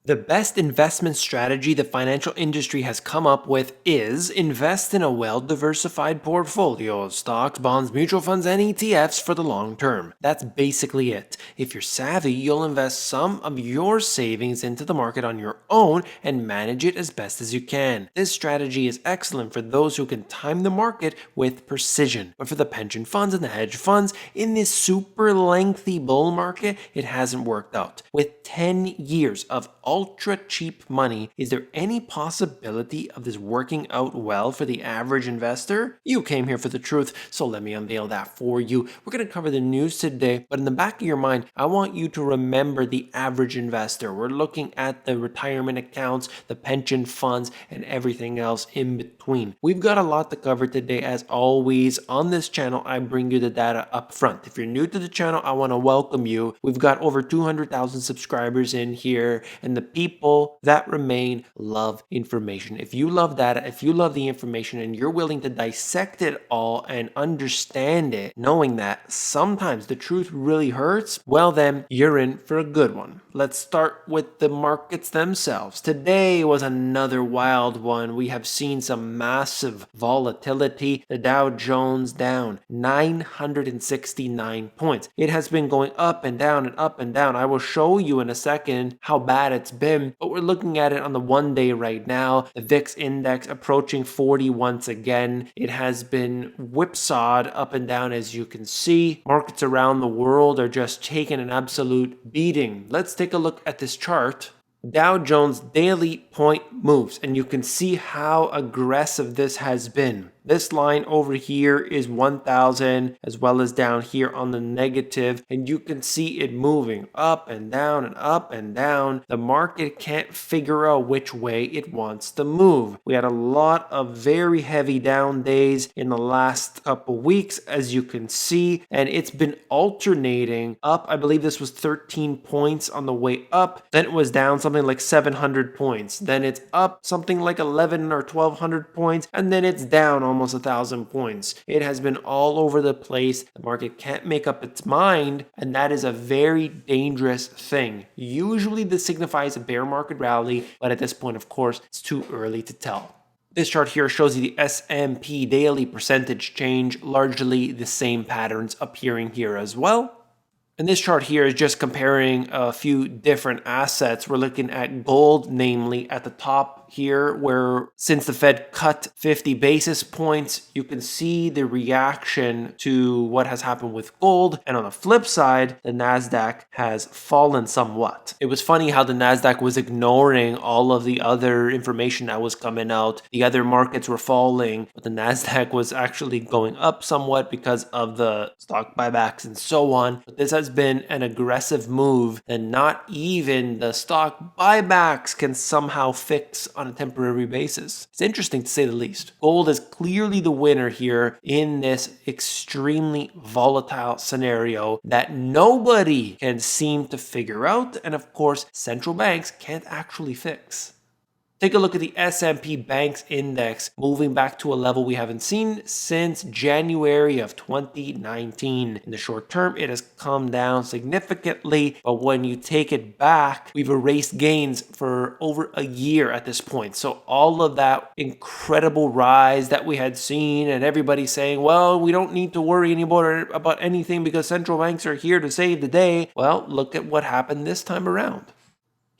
The best investment strategy the financial industry has come up with is invest in a well-diversified portfolio of stocks, bonds, mutual funds, and ETFs for the long term. That's basically it. If you're savvy, you'll invest some of your savings into the market on your own and manage it as best as you can. This strategy is excellent for those who can time the market with precision. But for the pension funds and the hedge funds, in this super lengthy bull market, it hasn't worked out. With 10 years of ultra cheap money, is there any possibility of this working out well for the average investor? You came here for the truth, so let me unveil that for you. We're going to cover the news today, but in the back of your mind, I want you to remember the average investor. We're looking at the retirement accounts, the pension funds, and everything else in between. We've got a lot to cover today. As always, on this channel, I bring you the data up front. If you're new to the channel, I want to welcome you. We've got over 200,000 subscribers in here, and the people that remain love information. If you love data, if you love the information, and you're willing to dissect it all and understand it, knowing that sometimes the truth really hurts, well then, you're in for a good one. Let's start with the markets themselves. Today was another wild one. We have seen some massive volatility. The Dow Jones down 969 points. It has been going up and down and up and down. I will show you in a second how bad it's been, but we're looking at it on the 1 day right now. The VIX index approaching 40 once again. It has been whipsawed up and down, as you can see. Markets around the world are just taking an absolute beating. Let's take a look at this chart. Dow Jones daily point moves, and you can see how aggressive this has been. This line over here is 1,000, as well as down here on the negative, and you can see it moving up and down and up and down. The market can't figure out which way it wants to move. We had a lot of very heavy down days in the last couple weeks, as you can see, and it's been alternating up. I believe this was 13 points on the way up, then it was down something like 700 points, then it's up something like 11 or 1,200 points, and then it's down almost 1,000 points. It has been all over the place. The market can't make up its mind, and that is a very dangerous thing. Usually this signifies a bear market rally, but at this point, of course, it's too early to tell. This chart here shows you the SNP daily percentage change, largely the same patterns appearing here as well. And this chart here is just comparing a few different assets. We're looking at gold, namely at the top here, where since the Fed cut 50 basis points, you can see the reaction to what has happened with gold. And on the flip side, the Nasdaq has fallen somewhat. It was funny how the Nasdaq was ignoring all of the other information that was coming out. The other markets were falling, but the Nasdaq was actually going up somewhat because of the stock buybacks and so on. But this has been an aggressive move, and not even the stock buybacks can somehow fix on a temporary basis. It's interesting to say the least. Gold is clearly the winner here in this extremely volatile scenario that nobody can seem to figure out, and of course, central banks can't actually fix. Take a look at the S&P Banks Index, moving back to a level we haven't seen since January of 2019. In the short term, it has come down significantly, but when you take it back, we've erased gains for over a year at this point. So all of that incredible rise that we had seen, and everybody saying, well, we don't need to worry anymore about anything because central banks are here to save the day. Well, look at what happened this time around.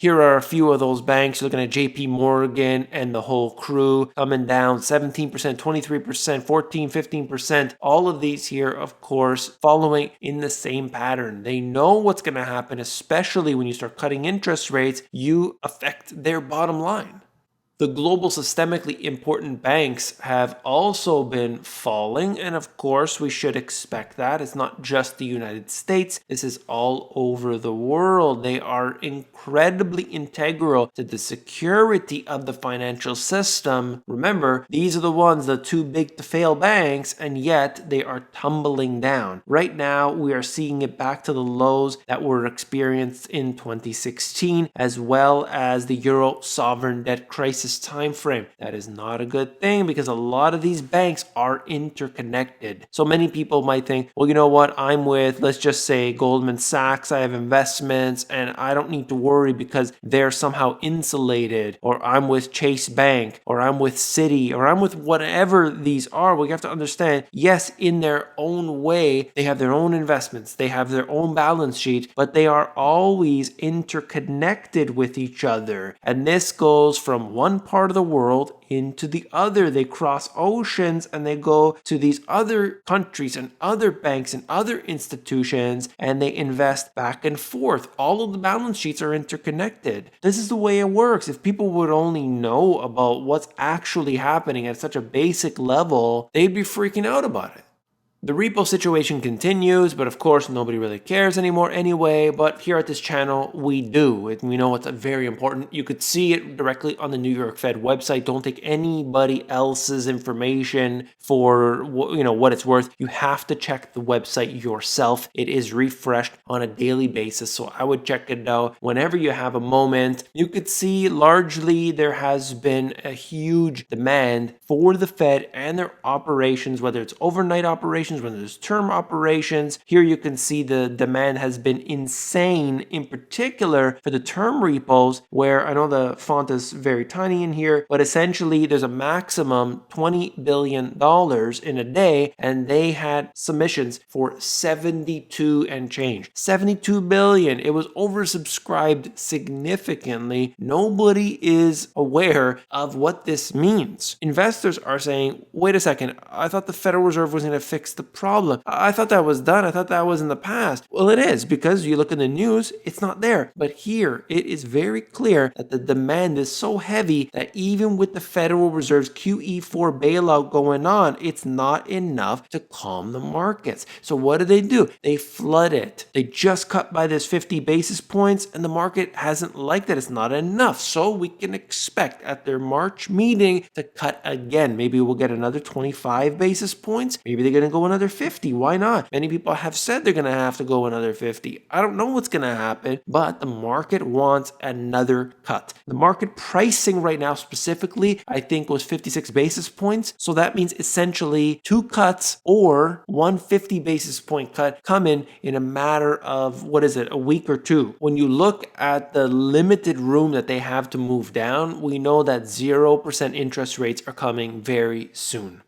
Here are a few of those banks. You're looking at JP Morgan and the whole crew coming down 17%, 23%, 14, 15%. All of these here, of course, following in the same pattern. They know what's going to happen, especially when you start cutting interest rates, you affect their bottom line. The global systemically important banks have also been falling, and of course we should expect that. It's not just the United States, this is all over the world. They are incredibly integral to the security of the financial system. Remember, these are the ones, the too big to fail banks, and yet they are tumbling down. Right now we are seeing it back to the lows that were experienced in 2016, as well as the Euro sovereign debt crisis basis time frame. That is not a good thing because a lot of these banks are interconnected. So many people might think, well, you know what? I'm with, let's just say, Goldman Sachs. I have investments and I don't need to worry because they're somehow insulated. Or I'm with Chase Bank, or I'm with Citi, or I'm with whatever these are. We have to understand, yes, in their own way, they have their own investments, they have their own balance sheet, but they are always interconnected with each other. And this goes from one part of the world into the other. They cross oceans and they go to these other countries and other banks and other institutions, and they invest back and forth. All of the balance sheets are interconnected. This is the way it works. If people would only know about what's actually happening at such a basic level, they'd be freaking out about it. The repo situation continues, but of course nobody really cares anymore anyway, but here at this channel we do. And we know it's very important. You could see it directly on the New York Fed website. Don't take anybody else's information for what it's worth. You have to check the website yourself. It is refreshed on a daily basis, so I would check it out whenever you have a moment. You could see largely there has been a huge demand for the Fed and their operations, whether it's overnight operations, when there's term operations. Here you can see the demand has been insane, in particular for the term repos, where I know the font is very tiny in here, but essentially there's a maximum $20 billion in a day, and they had submissions for 72 and change. 72 billion. It was oversubscribed significantly. Nobody is aware of what this means. Investors are saying, wait a second, I thought the Federal Reserve was going to fix the problem. I thought that was done. I thought that was in the past. Well, it is, because you look in the news, it's not there. But here, it is very clear that the demand is so heavy that even with the Federal Reserve's QE4 bailout going on, it's not enough to calm the markets. So what do? They flood it. They just cut by this 50 basis points, and the market hasn't liked it. It's not enough. So we can expect at their March meeting to cut again. Maybe we'll get another 25 basis points. Maybe they're going to go another 50. Why not? Many people have said they're going to have to go another 50. I don't know what's going to happen, but the market wants another cut. The market pricing right now specifically, I think, was 56 basis points. So that means essentially 2 cuts or 150 basis point cut come in a matter of, a week or 2. When you look at the limited room that they have to move down, we know that 0% interest rates are coming very soon.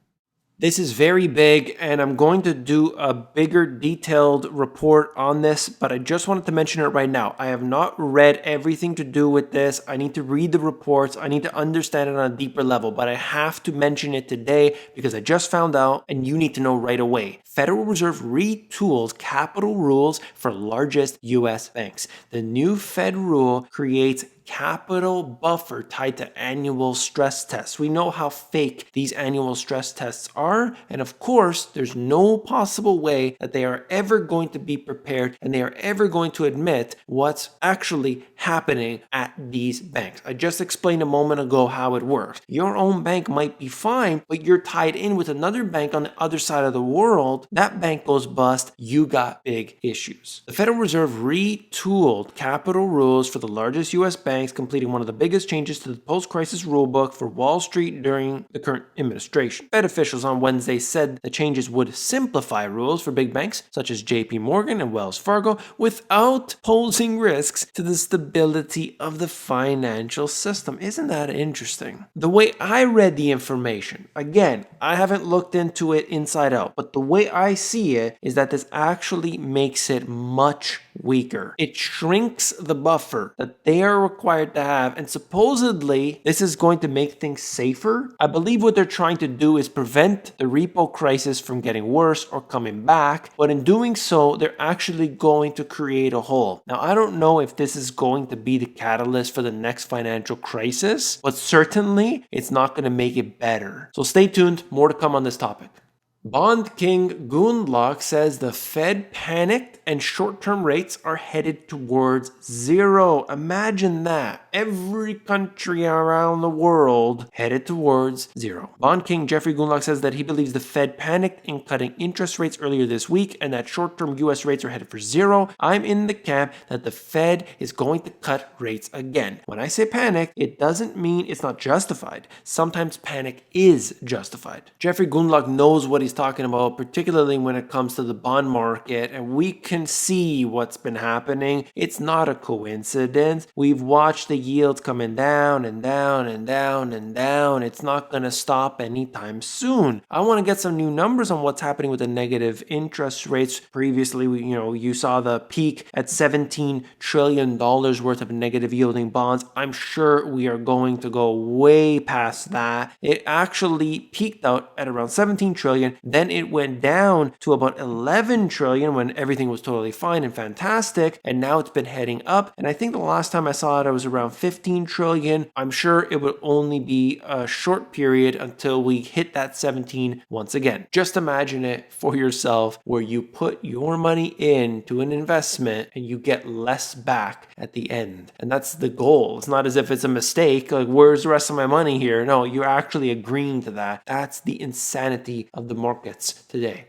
This is very big, and I'm going to do a bigger detailed report on this, but I just wanted to mention it right now. I have not read everything to do with this. I need to read the reports. I need to understand it on a deeper level, but I have to mention it today because I just found out and you need to know right away. Federal Reserve retools capital rules for largest U.S. banks. The new Fed rule creates capital buffer tied to annual stress tests. We know how fake these annual stress tests are, and of course, there's no possible way that they are ever going to be prepared and they are ever going to admit what's actually happening at these banks. I just explained a moment ago how it works. Your own bank might be fine, but you're tied in with another bank on the other side of the world. That bank goes bust, you got big issues. The Federal Reserve retooled capital rules for the largest U.S. banks, completing one of the biggest changes to the post-crisis rulebook for Wall Street during the current administration. Fed officials on Wednesday said the changes would simplify rules for big banks such as JP Morgan and Wells Fargo without posing risks to the stability of the financial system. Isn't that interesting? The way I read the information, again, I haven't looked into it inside out, but the way I see it is that this actually makes it much weaker. It shrinks the buffer that they are required to have, and supposedly this is going to make things safer. I believe what they're trying to do is prevent the repo crisis from getting worse or coming back, but in doing so, they're actually going to create a hole. Now, I don't know if this is going to be the catalyst for the next financial crisis, but certainly it's not going to make it better. So stay tuned, more to come on this topic. Bond king Gundlach says the Fed panicked and short-term rates are headed towards zero. Imagine that. Every country around the world headed towards zero. Bond king Jeffrey Gundlach says that he believes the Fed panicked in cutting interest rates earlier this week and that short-term US rates are headed for zero. I'm in the camp that the Fed is going to cut rates again. When I say panic, it doesn't mean it's not justified. Sometimes panic is justified. Jeffrey Gundlach knows what he's talking about, particularly when it comes to the bond market, and we can see what's been happening. It's not a coincidence. We've watched the yields coming down and down and down and down. It's not going to stop anytime soon. I want to get some new numbers on what's happening with the negative interest rates. Previously, you saw the peak at $17 trillion worth of negative yielding bonds. I'm sure we are going to go way past that. It actually peaked out at around 17 trillion. Then it went down to about 11 trillion when everything was totally fine and fantastic. And now it's been heading up. And I think the last time I saw it was around 15 trillion. I'm sure it will only be a short period until we hit that 17 once again. Just imagine it for yourself where you put your money into an investment and you get less back at the end. And that's the goal. It's not as if it's a mistake. Like, where's the rest of my money here? No, you're actually agreeing to that. That's the insanity of the markets today.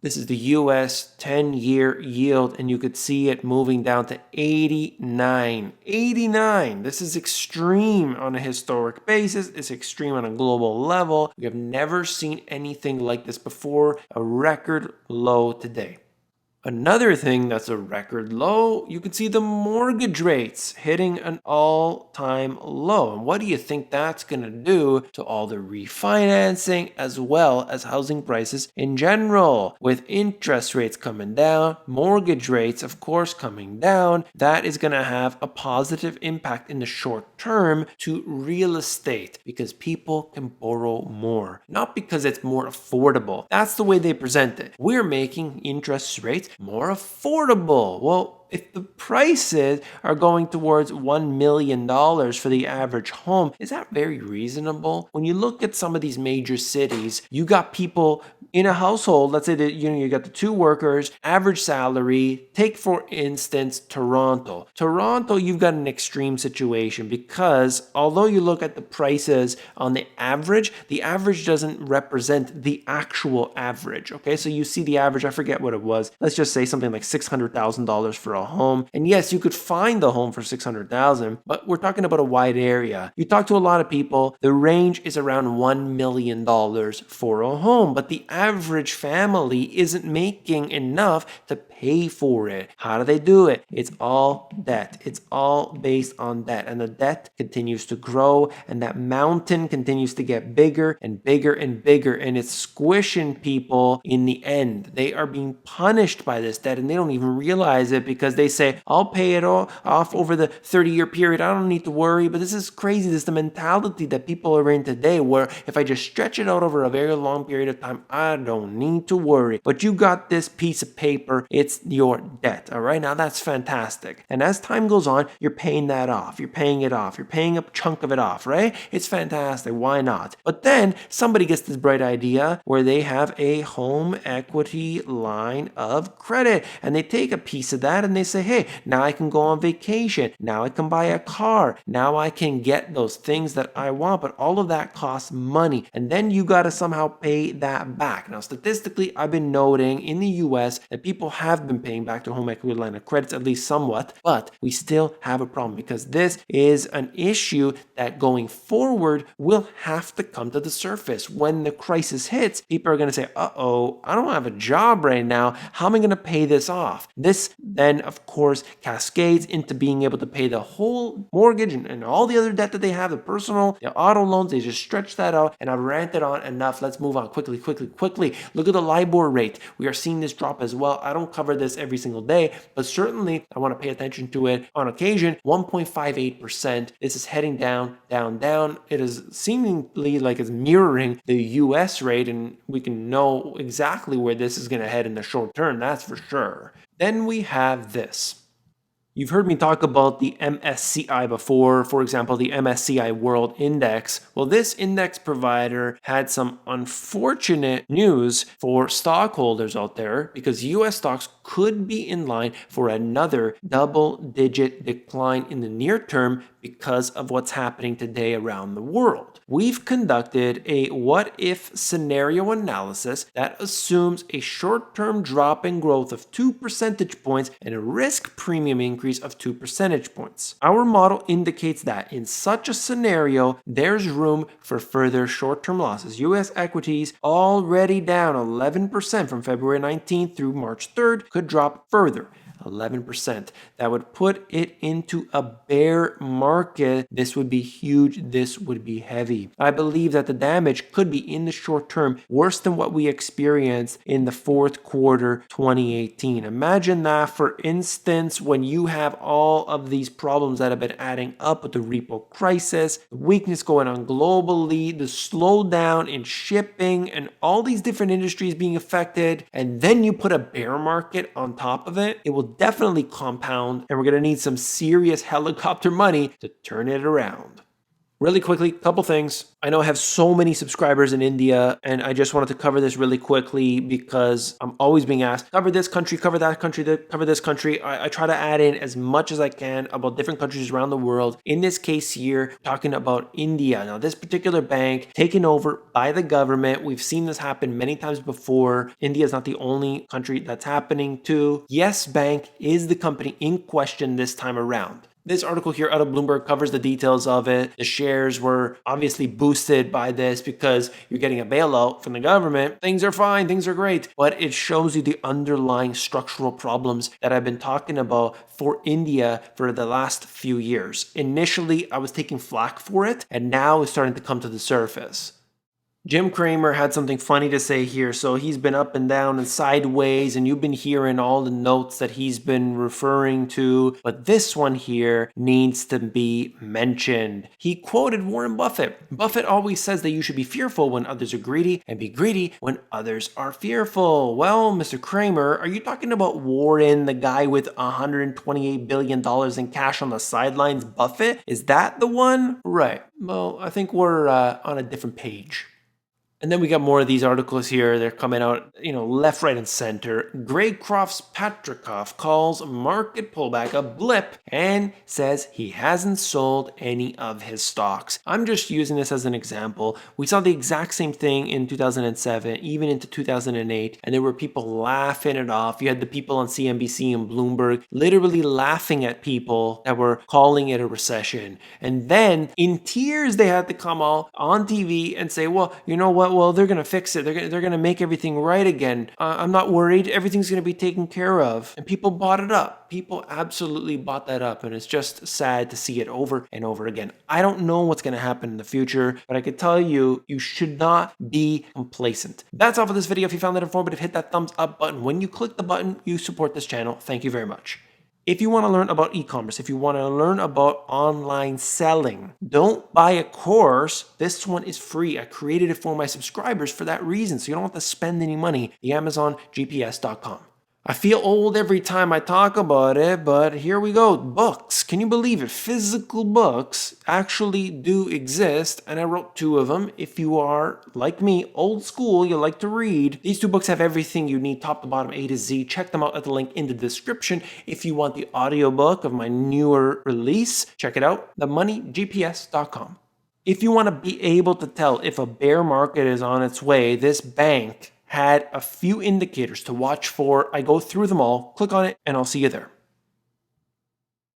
This is the US 10-year yield, and you could see it moving down to 89. 89! This is extreme on a historic basis. It's extreme on a global level. We have never seen anything like this before. A record low today. Another thing that's a record low, you can see the mortgage rates hitting an all-time low. And what do you think that's going to do to all the refinancing as well as housing prices in general? With interest rates coming down, mortgage rates, of course, coming down, that is going to have a positive impact in the short term to real estate because people can borrow more, not because it's more affordable. That's the way they present it. We're making interest rates more affordable. Well, if the prices are going towards $1 million for the average home, is that very reasonable? When you look at some of these major cities, you got people in a household, let's say that you got the two workers, average salary. Take for instance Toronto. Toronto, you've got an extreme situation because although you look at the prices on the average doesn't represent the actual average. Okay, so you see the average, I forget what it was. Let's just say something like $600,000 for a home. And yes, you could find the home for $600,000, but we're talking about a wide area. You talk to a lot of people, the range is around $1 million for a home, but the average family isn't making enough to pay for it. How do they do it? It's all debt. It's all based on debt, and the debt continues to grow, and that mountain continues to get bigger and bigger and bigger, and it's squishing people in the end. They are being punished by this debt, and they don't even realize it because they say, I'll pay it all off over the 30-year period. I don't need to worry. But this is crazy. This is the mentality that people are in today, where if I just stretch it out over a very long period of time, I don't need to worry. But you got this piece of paper. It's your debt. All right. Now that's fantastic. And as time goes on, you're paying that off. You're paying it off. You're paying a chunk of it off, right? It's fantastic. Why not? But then somebody gets this bright idea where they have a home equity line of credit, and they take a piece of that and they say, hey, now I can go on vacation. Now I can buy a car. Now I can get those things that I want. But all of that costs money. And then you got to somehow pay that back. Now, statistically, I've been noting in the US that people have been paying back their home equity line of credits, at least somewhat, but we still have a problem because this is an issue that going forward will have to come to the surface. When the crisis hits, people are going to say, uh-oh, I don't have a job right now. How am I going to pay this off? This then, of course, cascades into being able to pay the whole mortgage and all the other debt that they have, the personal, the auto loans. They just stretch that out, and I've ranted on enough. Let's move on quickly. Look at the LIBOR rate. We are seeing this drop as well. I don't cover this every single day, but certainly I want to pay attention to it on occasion. 1.58%. This is heading down, down, down. It is seemingly like it's mirroring the US rate, and we can know exactly where this is going to head in the short term. That's for sure. Then we have this. You've heard me talk about the MSCI before, for example, the MSCI World Index. Well, this index provider had some unfortunate news for stockholders out there because US stocks could be in line for another double-digit decline in the near term because of what's happening today around the world. We've conducted a what-if scenario analysis that assumes a short-term drop in growth of 2 percentage points and a risk premium increase of 2 percentage points. Our model indicates that in such a scenario, there's room for further short-term losses. US equities already down 11% from February 19th through March 3rd could drop further. 11%. That would put it into a bear market. This would be huge. This would be heavy. I believe that the damage could be in the short term worse than what we experienced in the fourth quarter 2018. Imagine that, for instance, when you have all of these problems that have been adding up with the repo crisis, the weakness going on globally, the slowdown in shipping, and all these different industries being affected, and then you put a bear market on top of it, it will definitely compound, and we're going to need some serious helicopter money to turn it around. Really quickly, couple things. I know I have so many subscribers in India, and I just wanted to cover this really quickly because I'm always being asked, cover this country, cover that country, cover this country. I try to add in as much as I can about different countries around the world. In this case here, talking about India. Now, this particular bank taken over by the government. We've seen this happen many times before. India is not the only country that's happening to. Yes Bank is the company in question this time around. This article here out of Bloomberg covers the details of it. The shares were obviously boosted by this because you're getting a bailout from the government. Things are fine, things are great, but it shows you the underlying structural problems that I've been talking about for India for the last few years. Initially, I was taking flack for it, and now it's starting to come to the surface. Jim Cramer had something funny to say here. So he's been up and down and sideways, and you've been hearing all the notes that he's been referring to. But this one here needs to be mentioned. He quoted Warren Buffett. Buffett always says that you should be fearful when others are greedy and be greedy when others are fearful. Well, Mr. Cramer, are you talking about Warren, the guy with $128 billion in cash on the sidelines, Buffett? Is that the one? Right. Well, I think we're on a different page. And then we got more of these articles here. They're coming out, left, right, and center. Gregg Crofts Patrikoff calls market pullback a blip and says he hasn't sold any of his stocks. I'm just using this as an example. We saw the exact same thing in 2007, even into 2008, and there were people laughing it off. You had the people on CNBC and Bloomberg literally laughing at people that were calling it a recession. And then in tears, they had to come out on TV and say, well, you know what? Well, they're going to fix it. They're going to make everything right again. I'm not worried. Everything's going to be taken care of. And people bought it up. People absolutely bought that up. And it's just sad to see it over and over again. I don't know what's going to happen in the future, but I could tell you, you should not be complacent. That's all for this video. If you found that informative, hit that thumbs up button. When you click the button, you support this channel. Thank you very much. If you want to learn about e-commerce, if you want to learn about online selling, don't buy a course. This one is free. I created it for my subscribers for that reason, so you don't have to spend any money. The AmazonGPS.com. I feel old every time I talk about it, but here we go. Books. Can you believe it? Physical books actually do exist, and I wrote 2 of them. If you are, like me, old school, you like to read, these 2 books have everything you need, top to bottom, A to Z. Check them out at the link in the description. If you want the audiobook of my newer release, check it out, themoneygps.com. If you want to be able to tell if a bear market is on its way, this bank had a few indicators to watch for. I go through them all. Click on it, and I'll see you there.